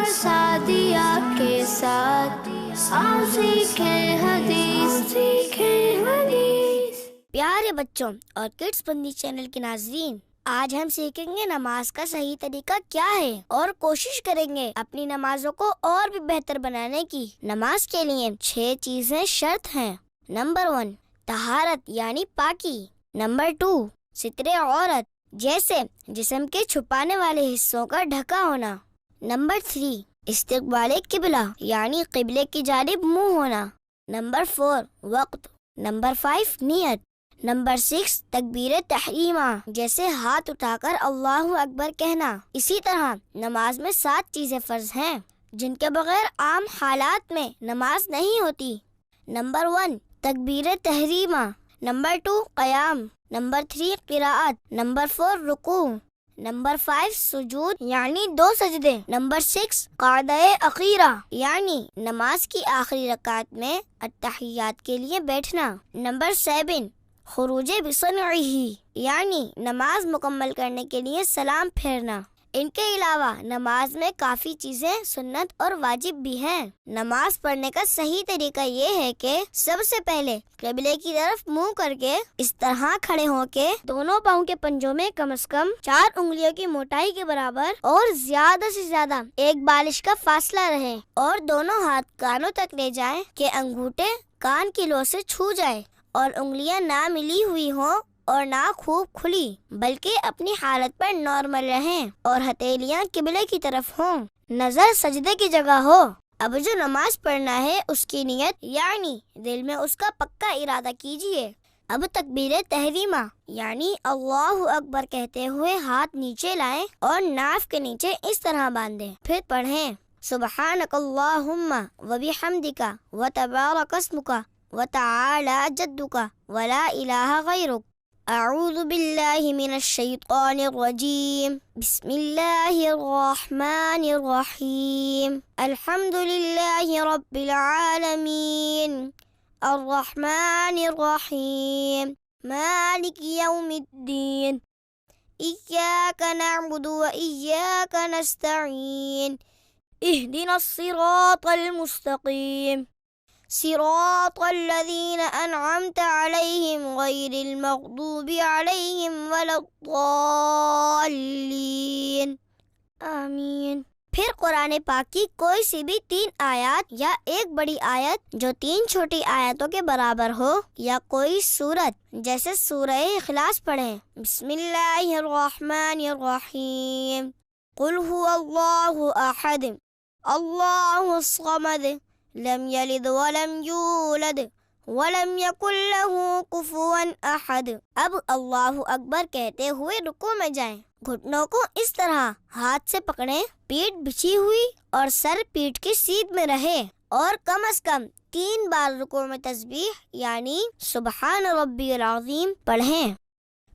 اور سعدیہ کے ساتھ آؤ سیکھیں حدیث پیارے بچوں اور کڈس بندی چینل کے ناظرین، آج ہم سیکھیں گے نماز کا صحیح طریقہ کیا ہے اور کوشش کریں گے اپنی نمازوں کو اور بھی بہتر بنانے کی۔ نماز کے لیے 6 چیزیں شرط ہیں۔ نمبر 1، طہارت یعنی پاکی۔ نمبر 2، ستر عورت جیسے جسم کے چھپانے والے حصوں کا ڈھکا ہونا۔ نمبر 3، استقبال قبلہ یعنی قبلے کی جانب منہ ہونا۔ نمبر 4، وقت۔ نمبر 5، نیت۔ نمبر 6، تکبیر تحریمہ جیسے ہاتھ اٹھا کر اللہ اکبر کہنا۔ اسی طرح نماز میں 7 چیزیں فرض ہیں جن کے بغیر عام حالات میں نماز نہیں ہوتی۔ نمبر 1، تکبیر تحریمہ۔ نمبر 2، قیام۔ نمبر 3، قراءت۔ نمبر 4، رکوع۔ نمبر 5، سجود یعنی 2 سجدے۔ نمبر 6، قعدہ اخیرہ یعنی نماز کی آخری رکعت میں التحیات کے لیے بیٹھنا۔ نمبر 7، خروج بصنعہ یعنی نماز مکمل کرنے کے لیے سلام پھیرنا۔ ان کے علاوہ نماز میں کافی چیزیں سنت اور واجب بھی ہیں۔ نماز پڑھنے کا صحیح طریقہ یہ ہے کہ سب سے پہلے قبلے کی طرف منہ کر کے اس طرح کھڑے ہو کے دونوں پاؤں کے پنجوں میں کم از کم 4 انگلیوں کی موٹائی کے برابر اور زیادہ سے زیادہ 1 بالش کا فاصلہ رہے، اور دونوں ہاتھ کانوں تک لے جائیں کہ انگوٹھے کان کی لو سے چھو جائے، اور انگلیاں نہ ملی ہوئی ہوں اور نہ خوب کھلی بلکہ اپنی حالت پر نارمل رہیں، اور ہتھیلیاں قبلے کی طرف ہوں، نظر سجدے کی جگہ ہو۔ اب جو نماز پڑھنا ہے اس کی نیت یعنی دل میں اس کا پکا ارادہ کیجئے۔ اب تکبیر تحریمہ یعنی اللہ اکبر کہتے ہوئے ہاتھ نیچے لائیں اور ناف کے نیچے اس طرح باندھیں، پھر پڑھیں سبحانک اللہم وبحمدک وتبارک اسمک وتعالی جدک ولا الہ غیرک۔ اعوذ باللہ من الشیطان الرجیم، بسم اللہ الرحمن الرحیم، الحمد للہ رب العالمین، الرحمن الرحیم، مالک یوم الدین، ایاک نعبد و ایاک نستعین، اہدنا الصراط المستقیم، صراط الذین انعمت علیہم غیر المغضوب علیہم ولا الضالین، آمین۔ پھر قرآن پاک کی کوئی سی بھی 3 آیات یا ایک بڑی آیت جو 3 چھوٹی آیتوں کے برابر ہو، یا کوئی سورت جیسے سورہ اخلاص پڑھیں۔ بسم اللہ الرحمن الرحیم، قل هو اللہ احد اللہ الصمد لم یلد ولم یولد ولم یکن له کفوا احد۔ اب اللہ اکبر کہتے ہوئے رکوع میں جائیں، گھٹنوں کو اس طرح ہاتھ سے پکڑیں، پیٹھ بچھی ہوئی اور سر پیٹھ کی سیدھ میں رہے، اور کم از کم 3 بار رکوع میں تسبیح یعنی سبحان ربی العظیم پڑھیں۔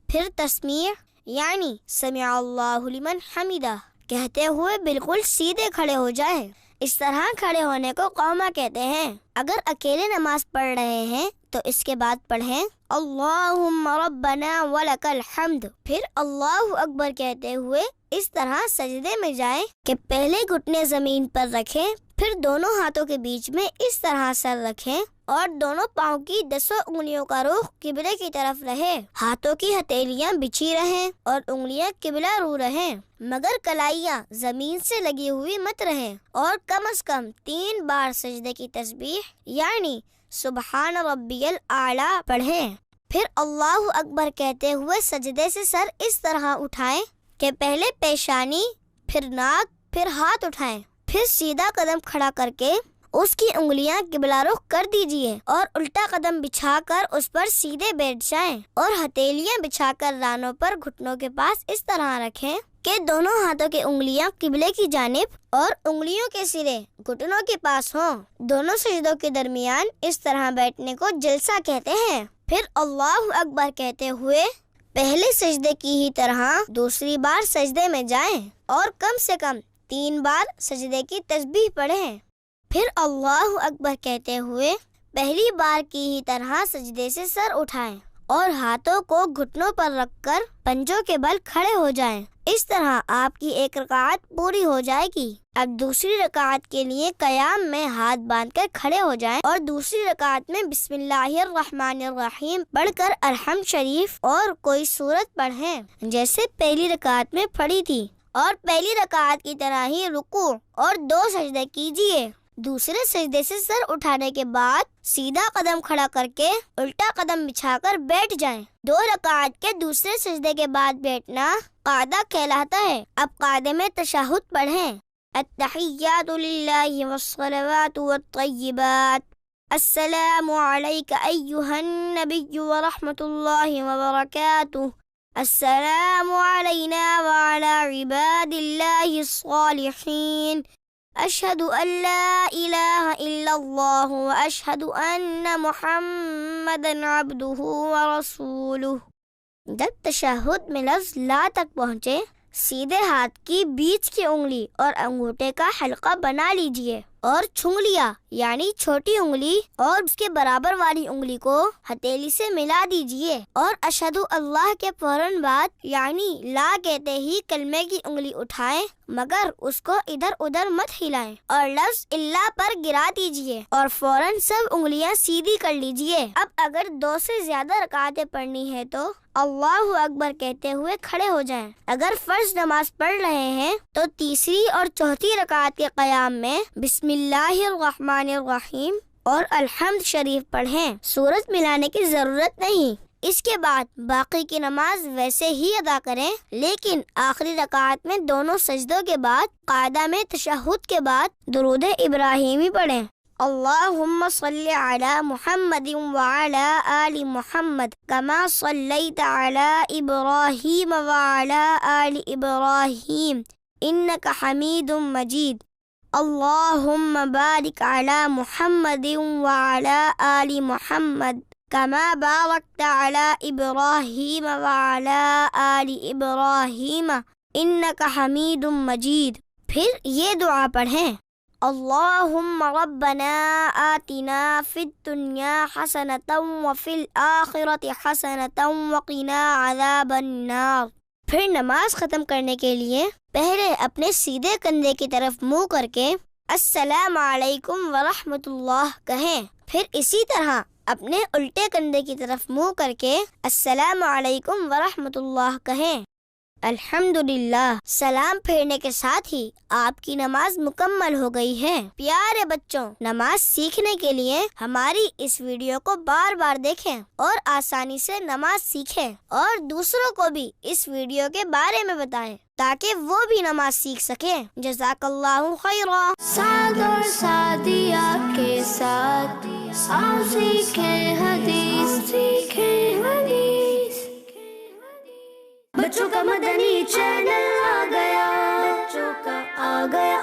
پھر تسمیع یعنی سمع اللہ لمن حمدہ کہتے ہوئے بالکل سیدھے کھڑے ہو جائیں۔ اس طرح کھڑے ہونے کو قوما کہتے ہیں۔ اگر اکیلے نماز پڑھ رہے ہیں تو اس کے بعد پڑھیں اللہم ربنا ولک الحمد، پھر اللہ اکبر کہتے ہوئے اس طرح سجدے میں جائیں کہ پہلے گھٹنے زمین پر رکھیں، پھر دونوں ہاتھوں کے بیچ میں اس طرح سر رکھیں، اور دونوں پاؤں کی 10 انگلیوں کا رخ قبلے کی طرف رہے، ہاتھوں کی ہتھیلیاں بچھی رہیں اور انگلیاں قبلہ رو رہیں، مگر کلائیاں زمین سے لگی ہوئی مت رہیں، اور کم از کم 3 بار سجدے کی تسبیح یعنی سبحان ربی الاعلی پڑھیں۔ پھر اللہ اکبر کہتے ہوئے سجدے سے سر اس طرح اٹھائیں کہ پہلے پیشانی، پھر ناک، پھر ہاتھ اٹھائیں، پھر سیدھا قدم کھڑا کر کے اس کی انگلیاں قبلہ رخ کر دیجئے، اور الٹا قدم بچھا کر اس پر سیدھے بیٹھ جائیں، اور ہتھیلیاں بچھا کر رانوں پر گھٹنوں کے پاس اس طرح رکھیں کہ دونوں ہاتھوں کی انگلیاں قبلے کی جانب اور انگلیوں کے سرے گھٹنوں کے پاس ہوں۔ دونوں سجدوں کے درمیان اس طرح بیٹھنے کو جلسہ کہتے ہیں۔ پھر اللہ اکبر کہتے ہوئے پہلے سجدے کی ہی طرح دوسری بار سجدے میں جائیں، اور کم سے کم 3 بار سجدے کی تسبیح پڑھیں۔ پھر اللہ اکبر کہتے ہوئے پہلی بار کی ہی طرح سجدے سے سر اٹھائیں اور ہاتھوں کو گھٹنوں پر رکھ کر پنجوں کے بل کھڑے ہو جائیں۔ اس طرح آپ کی ایک رکعت پوری ہو جائے گی۔ اب دوسری رکعت کے لیے قیام میں ہاتھ باندھ کر کھڑے ہو جائیں اور دوسری رکعت میں بسم اللہ الرحمن الرحیم پڑھ کر الحمد شریف اور کوئی سورت پڑھیں جیسے پہلی رکعت میں پڑھی تھی، اور پہلی رکعت کی طرح ہی رکوع اور 2 سجدے کیجیے۔ دوسرے سجدے سے سر اٹھانے کے بعد سیدھا قدم کھڑا کر کے الٹا قدم بچھا کر بیٹھ جائیں۔ 2 رکعت کے دوسرے سجدے کے بعد بیٹھنا قعدہ کہلاتا ہے۔ اب قعدے میں تشہد پڑھیں۔ التحیات للہ والصلوات والطیبات، السلام علیک ایہا النبی ورحمۃ اللہ وبرکاتہ، السلام علینا وعلی عباد اللہ الصالحین، اشہد ان لا الہ الا اللہ واشہد ان محمدا عبدہ ورسولہ۔ جب تشہد میں لفظ لا تک پہنچے، سیدھے ہاتھ کی بیچ کی انگلی اور انگوٹھے کا حلقہ بنا لیجئے اور چھنگلیاں یعنی چھوٹی انگلی اور اس کے برابر والی انگلی کو ہتھیلی سے ملا دیجئے، اور اشہد اللہ کے فوراً بعد یعنی لا کہتے ہی کلمے کی انگلی اٹھائیں، مگر اس کو ادھر ادھر مت ہلائیں، اور لفظ اللہ پر گرا دیجئے اور فوراً سب انگلیاں سیدھی کر لیجئے۔ اب اگر 2 سے زیادہ رکعتیں پڑھنی ہے تو اللہ اکبر کہتے ہوئے کھڑے ہو جائیں۔ اگر فرض نماز پڑھ رہے ہیں تو تیسری اور چوتھی رکعت کے قیام میں بسم اللہ الرحمن الرحیم اور الحمد شریف پڑھیں، سورت ملانے کی ضرورت نہیں۔ اس کے بعد باقی کی نماز ویسے ہی ادا کریں، لیکن آخری رکعت میں دونوں سجدوں کے بعد قاعدہ میں تشہد کے بعد درود ابراہیمی پڑھیں۔ اللہم صلی علی محمد وعلی آل محمد کما صلیت علی ابراہیم وعلی آل ابراہیم انک حمید مجید۔ اللہم بارک علی محمد وعلی آل محمد کما بارکت علی ابراہیم وعلی آل ابراہیم انک حمید مجید۔ پھر یہ دعا پڑھیں، اللہم ربنا آتنا فی الدنیا حسنۃ وفی الآخرۃ حسنۃ وقنا عذاب النار۔ پھر نماز ختم کرنے کے لیے پہلے اپنے سیدھے کندھے کی طرف منہ کر کے السلام علیکم ورحمۃ اللہ کہیں، پھر اسی طرح اپنے الٹے کندھے کی طرف منہ کر کے السلام علیکم ورحمۃ اللہ کہیں۔ الحمدللہ، سلام پھیرنے کے ساتھ ہی آپ کی نماز مکمل ہو گئی ہے۔ پیارے بچوں، نماز سیکھنے کے لیے ہماری اس ویڈیو کو بار بار دیکھیں اور آسانی سے نماز سیکھیں، اور دوسروں کو بھی اس ویڈیو کے بارے میں بتائیں تاکہ وہ بھی نماز سیکھ سکیں۔ جزاک اللہ خیرا۔ سعد اور سعدیہ کے ساتھ آؤ سیکھیں حدیث، سیکھیں حدیث۔ بچوں کا مدنی چینل آ گیا، بچوں کا آ گیا